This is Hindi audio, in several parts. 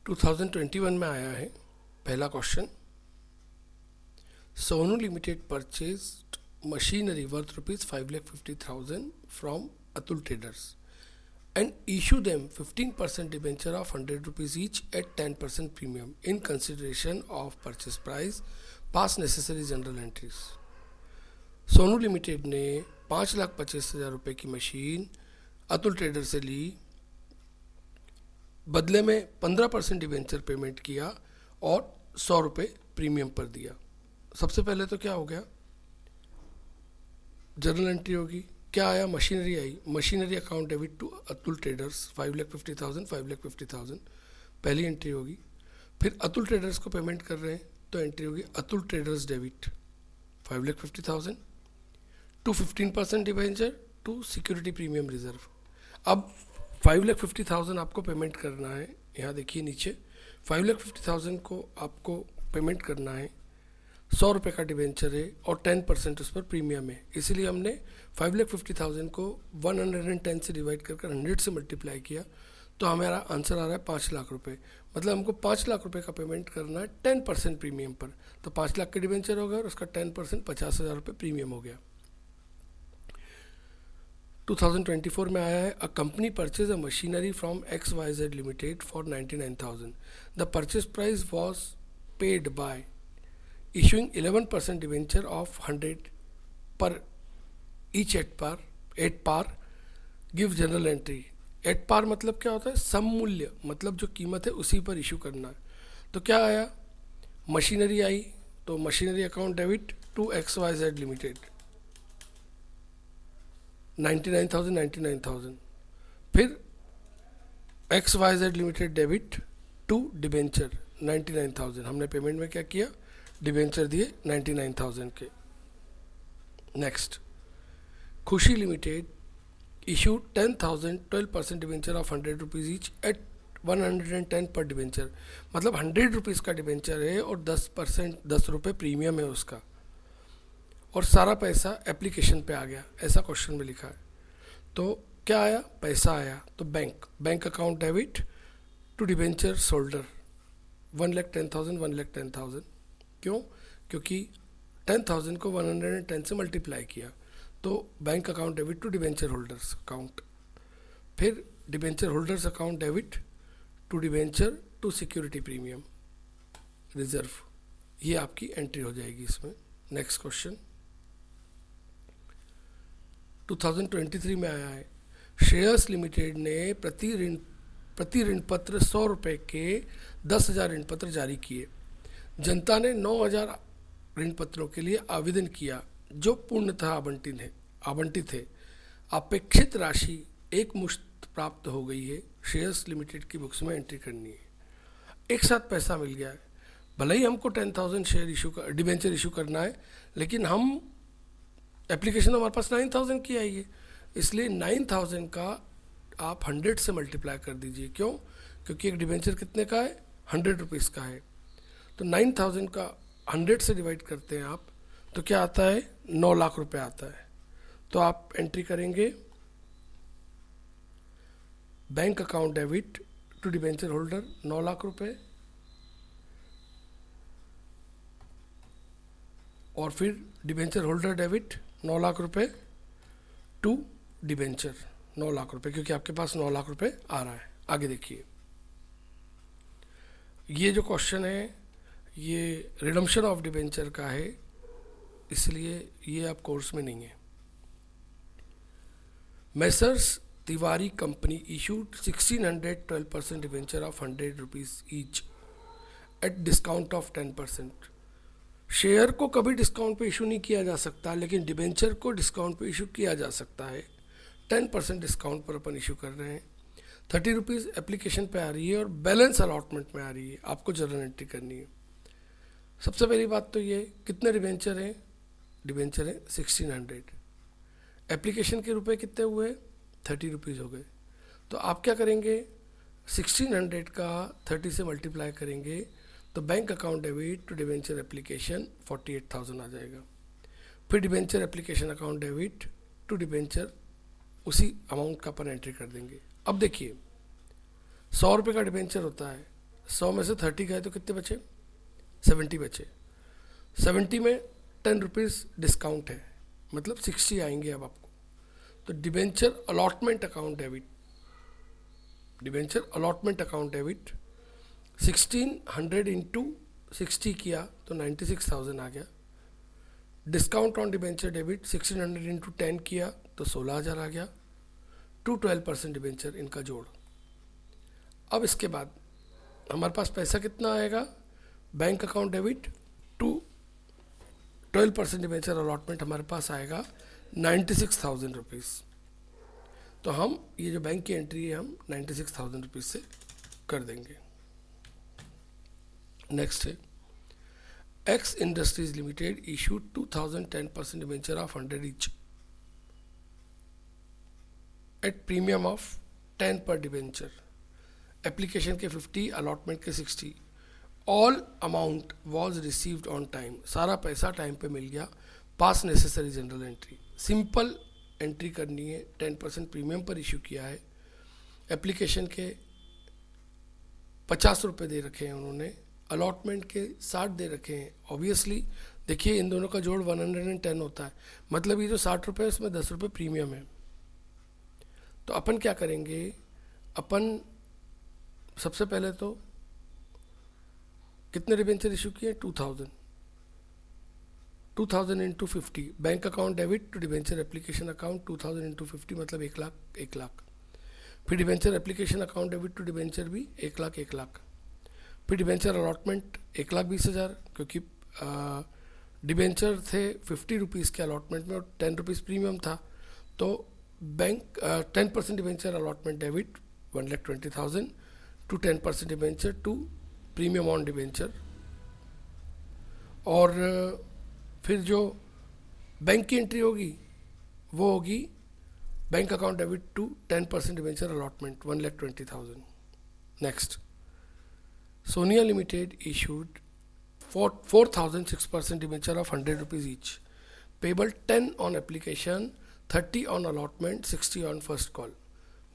2021 में आया है पहला question. Sonu limited purchased machinery worth ₹5,50,000 from Atul traders and issue them 15% debenture of ₹100 each at 10% premium in consideration of purchase price, pass necessary general entries। Sonu limited ने 5,25,000 की मशीन अतुल ट्रेडर से ली, बदले में 15% डिबेंचर पेमेंट किया और ₹100 प्रीमियम पर दिया। सबसे पहले तो क्या हो गया, जर्नल एंट्री होगी। क्या आया, मशीनरी आई, machinery account debit to Atul traders 5,50,000 पहली एंट्री होगी। फिर अतुल ट्रेडर्स को पेमेंट कर रहे हैं तो एंट्री होगी Atul traders debit 5,50,000 to 15% debenture to security premium reserve. अब 5,50,000 आपको पेमेंट करना है, यहाँ देखिए नीचे 5,50,000 को आपको पेमेंट करना है, ₹100 का डिबेंचर है और 10% उस पर प्रीमियम है। इसीलिए हमने 5,50,000 को 110 से डिवाइड कर 100 से मल्टीप्लाई किया तो हमारा आंसर आ रहा है 5 लाख रुपए। मतलब हमको 5 लाख रुपए का पेमेंट करना है 10% प्रीमियम पर। तो 5 लाख का डिबेंचर हो गया और उसका 10% 50,000 रुपये प्रीमियम हो गया। 2024 में आया है, a company purchase a machinery from XYZ limited for 99,000। The purchase price was paid by issuing 11% debenture of 100 per each at par give journal entry. At par मतलब क्या होता है, सम मूल्य, मतलब जो कीमत है उसी पर इशू करना है। तो क्या आया, मशीनरी आई तो machinery account debit to XYZ limited 99,000। फिर XYZ limited debit to debenture 99,000। हमने पेमेंट में क्या किया, डिबेंचर दिए 99,000 के। नेक्स्ट, खुशी limited issue 10,000 12% debenture of ₹100 each eight 110 पर डिबेंचर। मतलब ₹100 का डिबेंचर है और 10% ₹10 प्रीमियम है उसका, और सारा पैसा एप्लीकेशन पे आ गया, ऐसा क्वेश्चन में लिखा है। तो क्या आया, पैसा आया तो bank account debit to debenture holder 1,10,000। क्यों, क्योंकि 10,000 को 110 से मल्टीप्लाई किया तो bank account debit to debenture holders account. फिर debenture holders account debit to debenture to security premium reserve. ये आपकी एंट्री हो जाएगी इसमें। नेक्स्ट क्वेश्चन 2023 में आया है, श्रेयस लिमिटेड ने प्रति ऋण पत्र ₹100 के 10,000 ऋण पत्र जारी किए। जनता ने 9,000 ऋण पत्रों के लिए आवेदन किया जो पूर्णतः आवंटित है। अपेक्षित राशि एक मुश्त प्राप्त हो गई है। श्रेयस लिमिटेड की बुक्स में एंट्री करनी है। एक साथ पैसा मिल गया है, भले ही हमको 10,000 शेयर डिबेंचर इशू करना है, लेकिन हम एप्लीकेशन हमारे पास 9,000 की आई है, इसलिए 9,000 का आप 100 से मल्टीप्लाई कर दीजिए। क्यों, क्योंकि एक डिबेंचर कितने का है, ₹100 का है। तो 9,000 का 100 से डिवाइड करते हैं आप तो क्या आता है, 9 लाख रुपए आता है। तो आप एंट्री करेंगे bank account debit to debenture holder 9 lakh रुपए, और फिर डिबेंचर होल्डर डेबिट 9 लाख रुपए टू डिबेंचर 9 लाख रुपए, क्योंकि आपके पास 9 लाख रुपए आ रहा है। आगे देखिए, ये जो क्वेश्चन है ये रिडम्पशन ऑफ डिबेंचर का है, इसलिए ये आप कोर्स में नहीं है। Messrs Tiwari company issued 1,600 12% debenture of ₹100 each at discount of 10%। Share को कभी डिस्काउंट पे इशू नहीं किया जा सकता, लेकिन डिबेंचर को डिस्काउंट पे इशू किया जा सकता है। 10% डिस्काउंट पर अपन इशू कर रहे हैं। ₹30 एप्लीकेशन पे आ रही है और बैलेंस अलॉटमेंट में आ रही है, आपको जर्नल एंट्री करनी है। सबसे पहली बात तो ये, कितने डिबेंचर हैं, डिबेंचर है 1,600। एप्लीकेशन के रुपए कितने हुए, ₹30 हो गए। तो आप क्या करेंगे, 1,600 का 30 से मल्टीप्लाई करेंगे तो bank account debit to debenture application 48,000 आ जाएगा। फिर debenture application account debit to debenture उसी अमाउंट का अपन एंट्री कर देंगे। अब देखिए, ₹100 का डिबेंचर होता है, 100 में से 30 गए तो कितने बचे? 70 बचे। 70 में 10 रुपीज़ डिस्काउंट है, मतलब 60 आएंगे अब आपको। तो debenture allotment account debit, debenture allotment account debit 1600 into 60 किया तो 96,000 आ गया। Discount on debenture debit 1600 into 10 किया तो 16,000 आ गया। 12% डिबेंचर, इनका जोड़। अब इसके बाद हमारे पास पैसा कितना आएगा? Bank account debit to 12% debenture allotment हमारे पास आएगा 96,000 रुपीज़। तो हम ये जो बैंक की एंट्री है हम 96,000 रुपीज़ से कर देंगे। नेक्स्ट है x industries limited issued 2010% debenture of 100 each at premium of 10 पर डिबेंचर। एप्लीकेशन के 50, अलॉटमेंट के 60। All amount was received on time, सारा पैसा टाइम पे मिल गया। पास necessary general entry, simple entry करनी है। 10% प्रीमियम पर इशू किया है। एप्लीकेशन के 50 रुपये दे रखे हैं उन्होंने, अलॉटमेंट के 60 दे रखे हैं। ऑब्वियसली देखिए इन दोनों का जोड़ 110 होता है, मतलब ये जो 60 रुपये है उसमें 10 रुपये प्रीमियम है। तो अपन क्या करेंगे? अपन सबसे पहले तो कितने डिबेंचर इशू किए? 2000 into 50। Bank account debit to debenture application account 2000 into 50 मतलब 1 लाख 1 लाख। फिर debenture application account debit to debenture भी 1 लाख 1 लाख। फिर डिबेंचर अलॉटमेंट 1,20,000, क्योंकि डिबेंचर थे 50 रुपीज़ के अलॉटमेंट में और 10 रुपीज़ प्रीमियम था। तो bank 10% debenture allotment debit 1,20,000 to 10% debenture to premium on debenture. और फिर जो बैंक की एंट्री होगी वो होगी bank account debit to 10% debenture allotment 1,20,000। Next, Sonia limited issued 4,006% debenture of 100 rupees each, payable 10 on application, 30 on allotment, 60 on first call.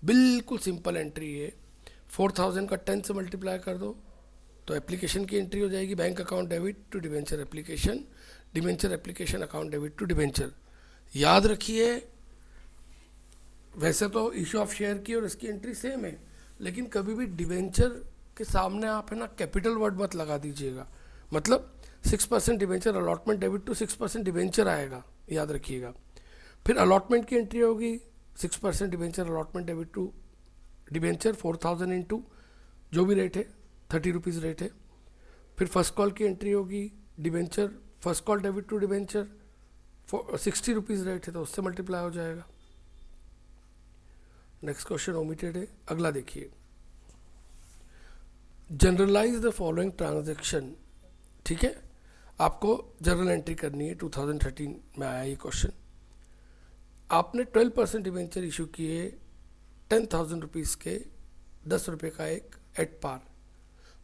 बिल्कुल सिंपल एंट्री है। 4,000 का 10 से मल्टीप्लाई कर दो तो एप्लीकेशन की एंट्री हो जाएगी bank account debit to debenture application, debenture application account debit to debenture. याद रखिए वैसे तो इशू ऑफ शेयर की और इसकी एंट्री सेम है, लेकिन कभी भी डिबेंचर के सामने आप है ना कैपिटल वर्ड मत लगा दीजिएगा। मतलब 6% debenture allotment debit to 6% debenture आएगा, याद रखिएगा। फिर अलॉटमेंट की एंट्री होगी 6% debenture allotment debit to debenture 4,000 into जो भी रेट है 30 रुपीज़ रेट है। फिर फर्स्ट कॉल की एंट्री होगी debenture first call debit to debenture 60 rupees rate है तो उससे मल्टीप्लाई हो जाएगा। नेक्स्ट क्वेश्चन ओमिटेड है, अगला देखिए। जनरलाइज द फॉलोइंग ट्रांजैक्शन, ठीक है, आपको जनरल एंट्री करनी है। 2013 में आया ये क्वेश्चन। आपने 12% डिबेंचर इशू किए 10,000 रुपीज़ के, 10 रुपये का एक एट पार।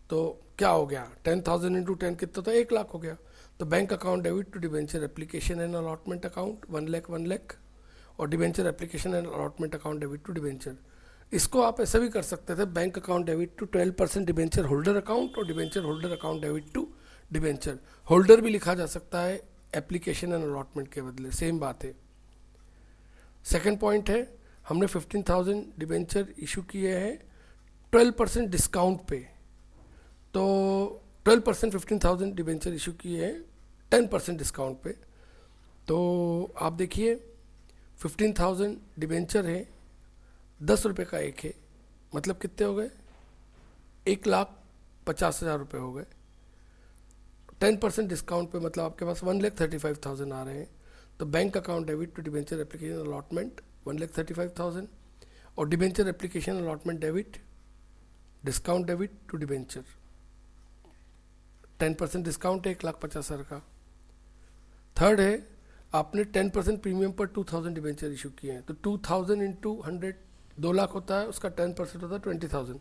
तो क्या हो गया? 10,000 इंटू 10 कितना था? 1 लाख हो गया। तो bank account debit to debenture application and allotment account 1 lakh 1 lakh, और debenture application and allotment account debit to debenture. इसको आप ऐसा भी कर सकते थे, bank account debit to 12% debenture holder account और debenture holder account debit to debenture. Holder भी लिखा जा सकता है एप्लीकेशन एंड अलॉटमेंट के बदले, सेम बात है। सेकेंड पॉइंट है, हमने 15,000 डिबेंचर इशू किए हैं 12% डिस्काउंट पे। तो 12% 15,000 डिबेंचर इशू किए हैं 10% डिस्काउंट पे। तो आप देखिए 15,000 डिबेंचर है, 10 रुपये का एक है, मतलब कितने हो गए? 1,50,000 रुपये हो गए। 10% डिस्काउंट पे मतलब आपके पास 1,35,000 आ रहे हैं। तो bank account debit to debenture application allotment 1,35,000 और debenture application allotment debit discount debit to debenture 10% discount है 1,50,000 का। थर्ड है, आपने 10% प्रीमियम पर 2,000 डिबेंचर इशू किए हैं। तो 2,000 इंटू 100 2 लाख होता है, उसका 10% होता है 20,000।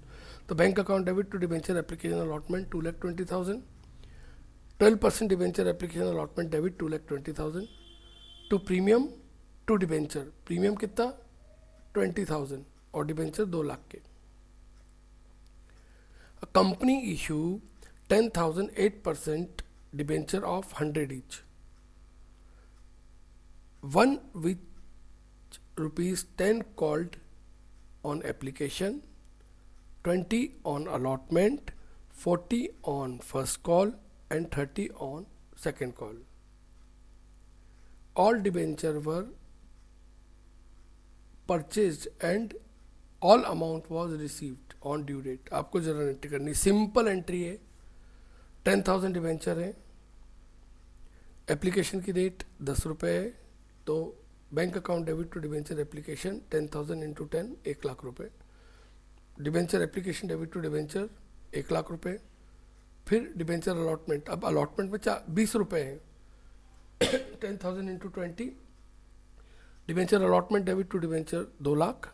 तो bank account debit to debenture application allotment 2,20,000, 12% debenture application allotment debit 2,20,000 to premium to debenture. Premium कितना? 20,000 और डिबेंचर 2 लाख के। A company issue 10,000 8% debenture of 100 each. One which rupees 10 called on application, 20 on allotment, 40 on first call and 30 on second call. All debenture were purchased and all amount was received on due date. आपको जरा एंट्री करनी, सिंपल एंट्री है. 10,000 डिवेंचर है, एप्लीकेशन की डेट 10 रुपये है, तो bank account debit to debenture application 10,000 into 10 1 lakh रुपये. Debenture application debit to debenture 1 lakh रुपये. फिर डिवेंचर अलॉटमेंट, अब अलॉटमेंट में 20 रुपये है. 10,000 into 20. Debenture allotment debit to debenture 2 lakh.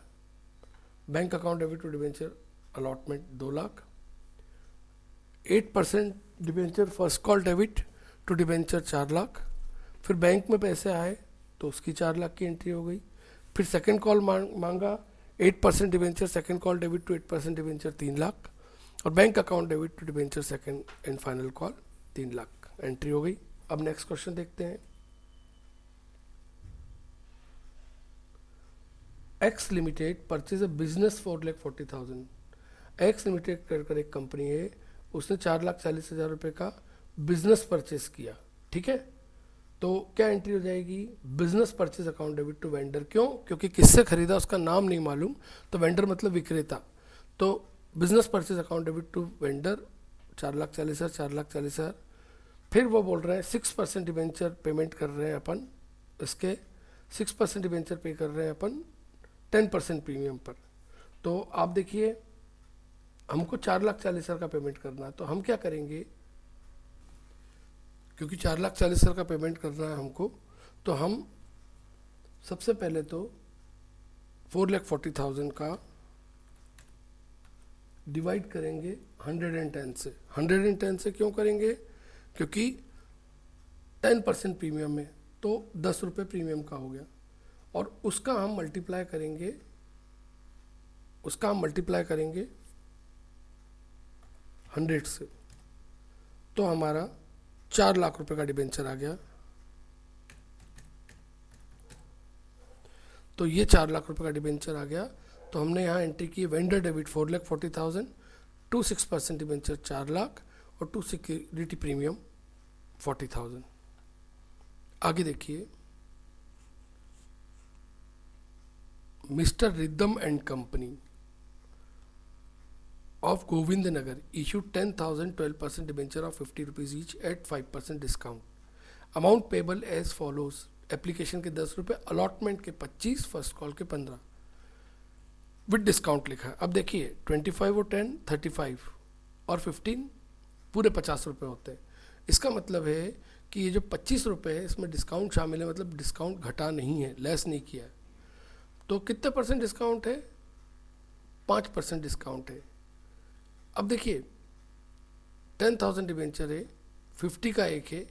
Bank account debit to debenture allotment 2 lakh. 8% debenture first call debit to debenture 4 lakh. फिर बैंक में पैसे आए तो उसकी 4 लाख की एंट्री हो गई. फिर सेकंड कॉल मांगा, 8% debenture second call debit to 8% debenture 3 lakh. और bank account debit to debenture second and final call 3 lakh entry हो गई. अब नेक्स्ट क्वेश्चन देखते हैं. X limited purchase a business 4,40,000. X limited कर एक कंपनी है, उसने 4,40,000 रुपये का बिजनेस परचेज किया. ठीक है, तो क्या एंट्री हो जाएगी? Business purchase account debit to vendor. क्यों? क्योंकि किससे खरीदा उसका नाम नहीं मालूम, तो वेंडर मतलब विक्रेता. तो business purchase account debit to vendor 4,40,000 4,40,000. फिर वो बोल रहे हैं 6% डिवेंचर पेमेंट कर रहे हैं अपन, इसके 6% डिवेंचर पे कर रहे हैं अपन 10% प्रीमियम पर. तो आप देखिए, हमको 4,40,000 का पेमेंट करना है, तो हम क्या करेंगे? क्योंकि 4,40,000 का पेमेंट करना है हमको, तो हम सबसे पहले तो 4,40,000 का डिवाइड करेंगे 110 से. 110 से क्यों करेंगे? क्योंकि 10% प्रीमियम है, तो 10 रुपये प्रीमियम का हो गया. और उसका हम मल्टीप्लाई करेंगे 100 से, तो हमारा 4 लाख रुपए का डिबेंचर आ गया. तो ये 4 लाख रुपए का डिबेंचर आ गया. तो हमने यहाँ एंट्री की vendor debit 4,40,000, to 6% debenture 4 lakh और टू सिक्योरिटी प्रीमियम 40,000. आगे देखिए, mister Ridham and company of Govindnagar issued 10,000 12% debenture of 50 rupees each at 5% discount. Amount payable as follows. Application के 10 रुपये, अलॉटमेंट के 25, फर्स्ट कॉल के 15 विद डिस्काउंट लिखा है. अब देखिए 25 और 10 35 और 15 पूरे 50 रुपये होते हैं. इसका मतलब है कि ये जो 25 रुपये है इसमें डिस्काउंट शामिल है, मतलब डिस्काउंट घटा नहीं है, लेस नहीं किया है. तो कितने परसेंट डिस्काउंट है? 5% डिस्काउंट है. अब देखिए 10,000 डिवेंचर है, 50 का एक है,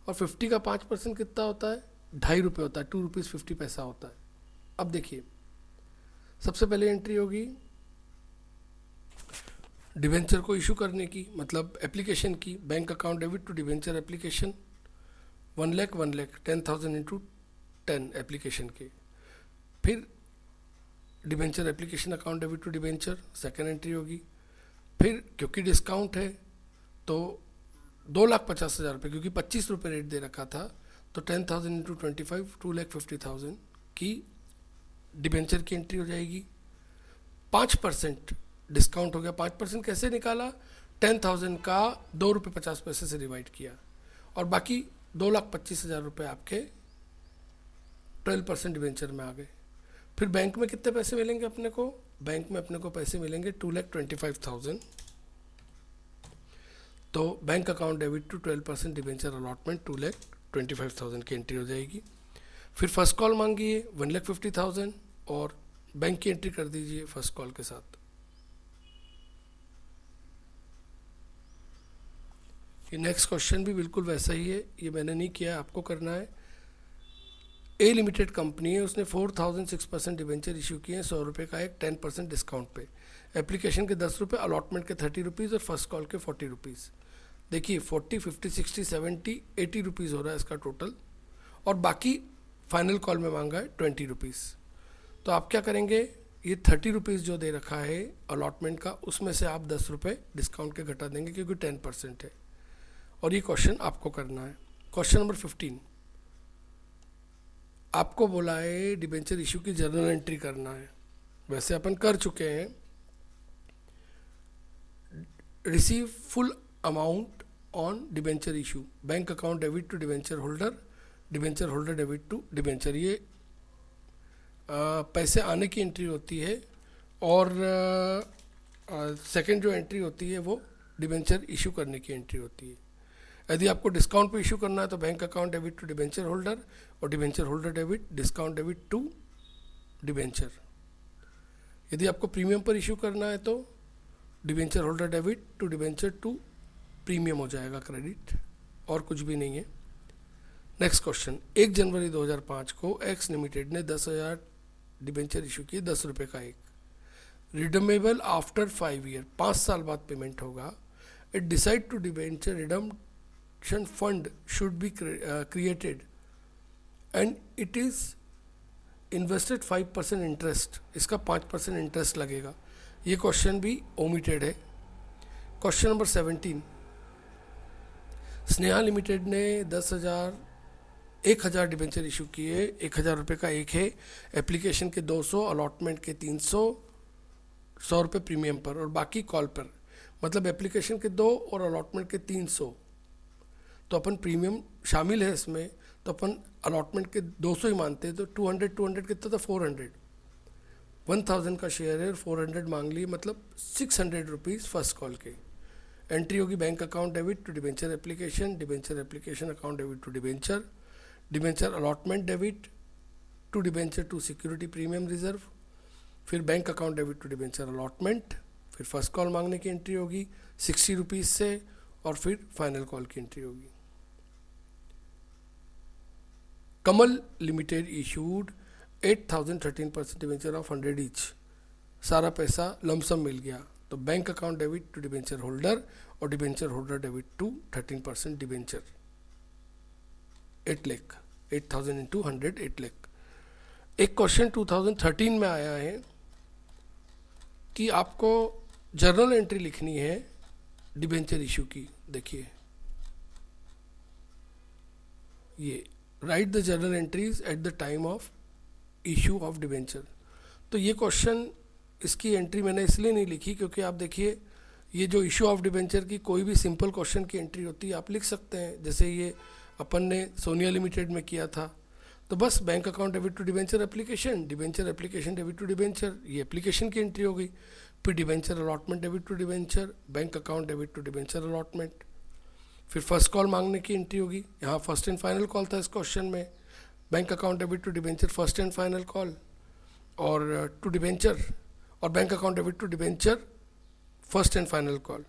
और 50 का 5% कितना होता है? 2.5 रुपये होता है, 2 रुपीज़ 50 पैसा होता है. अब देखिए, सबसे पहले एंट्री होगी डिवेंचर को इशू करने की, मतलब एप्लीकेशन की. Bank account debit to debenture application 1 lakh 10,000 into 10 application के. फिर debenture application account debit to debenture second entry होगी. फिर क्योंकि डिस्काउंट है तो 2,50,000 रुपये, क्योंकि 25 रुपये रेट दे रखा था, तो 10,000 इंटू 25 2,50,000 की डिबेंचर की एंट्री हो जाएगी. 5% डिस्काउंट हो गया. 5% कैसे निकाला? 10,000 का 2 रुपये 50 पैसे से डिवाइड किया, और बाकी 2,25,000 रुपये आपके 12% डिबेंचर में आ गए. फिर बैंक में कितने पैसे मिलेंगे अपने को? बैंक में अपने को पैसे मिलेंगे 2,25,000. तो bank account debit to 12% debenture allotment 2,25,000 की एंट्री हो जाएगी. फिर फर्स्ट कॉल मांगी है 1,50,000 और बैंक की एंट्री कर दीजिए फर्स्ट कॉल के साथ. ये नेक्स्ट क्वेश्चन भी बिल्कुल वैसा ही है, ये मैंने नहीं किया, आपको करना है. ए लिमिटेड कंपनी है, उसने 4,006% डिवेंचर इशू किए हैं 100 रुपये का एक 10% डिस्काउंट पे. एप्लीकेशन के 10 रुपये, अलॉटमेंट के 30 रुपीज़ और फर्स्ट कॉल के 40 रुपीज़। देखिए 40, 50, 60, 70, 80 रुपीज़ हो रहा है इसका टोटल, और बाकी फाइनल कॉल में मांगा है 20 रुपीज़। तो आप क्या करेंगे, ये 30 रुपीज़ जो दे रखा है अलॉटमेंट का, उसमें से आप 10 रुपये डिस्काउंट के घटा देंगे क्योंकि 10% है, और ये क्वेश्चन आपको करना है। क्वेश्चन नंबर 15, आपको बोला है डिबेंचर इशू की जर्नल एंट्री करना है। वैसे अपन कर चुके हैं। Receive full amount on debenture issue, bank account debit to debenture holder debit to debenture, ये पैसे आने की एंट्री होती है, और सेकंड जो एंट्री होती है वो डिबेंचर इशू करने की एंट्री होती है। यदि आपको डिस्काउंट पे इशू करना है तो bank account debit to debenture holder, और debenture holder debit discount debit to debenture. यदि आपको प्रीमियम पर इशू करना है तो debenture holder debit to debenture to premium हो जाएगा क्रेडिट, और कुछ भी नहीं है। नेक्स्ट क्वेश्चन, 1 जनवरी 2005 को एक्स लिमिटेड ने 10,000 डिबेंचर इशू किए, 10 रुपये का एक, रिडमेबल आफ्टर 5 ईयर, 5 साल बाद पेमेंट होगा। It decide to debenture redemption fund should be created and it is invested 5% interest, इसका 5% इंटरेस्ट लगेगा। ये क्वेश्चन भी ओमिटेड है। क्वेश्चन नंबर 17, स्नेहा लिमिटेड ने 1,000 डिबेंचर इशू किए, 1,000 रुपये का एक है, एप्लीकेशन के 200, अलॉटमेंट के 300, 100 रुपये प्रीमियम पर और बाकी कॉल पर, मतलब एप्लीकेशन के 2 और अलॉटमेंट के 300। तो अपन प्रीमियम शामिल है इसमें, तो अपन अलॉटमेंट के 200 ही मानते हैं, तो 200 कितना था, 400, 1000 का शेयर है, 400 मांग लिए, मतलब 600 रुपीज़ फर्स्ट कॉल के। एंट्री होगी bank account debit to debenture application account debit to debenture allotment debit to debenture to security premium reserve, फिर bank account debit to debenture allotment, फिर फर्स्ट कॉल मांगने की एंट्री होगी 60 रुपीज़ से, और फिर फाइनल कॉल की एंट्री होगी। Kamal limited issued 8,013% debenture of 100 each, सारा पैसा लमसम मिल गया, तो bank account debit to debenture holder और debenture holder debit to 13% debenture, 8 lakh, 8,000 into 100, 8 lakh. एक क्वेश्चन 2013 में आया है कि आपको जर्नल एंट्री लिखनी है डिबेंचर इशू की। देखिए ये, right the journal entries at the time of issue of debenture. तो ये क्वेश्चन, इसकी एंट्री मैंने इसलिए नहीं लिखी क्योंकि आप देखिए ये जो इशू ऑफ डिबेंचर की कोई भी सिंपल क्वेश्चन की एंट्री होती है आप लिख सकते हैं, जैसे ये अपन ने सोनिया लिमिटेड में किया था। तो बस bank account debit to debenture application debit to debenture, ये एप्लीकेशन की एंट्री हो गई। फिर debenture allotment debit to debenture, bank account debit to debenture allotment, फिर फर्स्ट कॉल मांगने की एंट्री होगी, यहाँ फर्स्ट एंड फाइनल कॉल था इस क्वेश्चन में, bank account debit to debenture first and final call, और टू डिबेंचर, और bank account debit to debenture first and final call.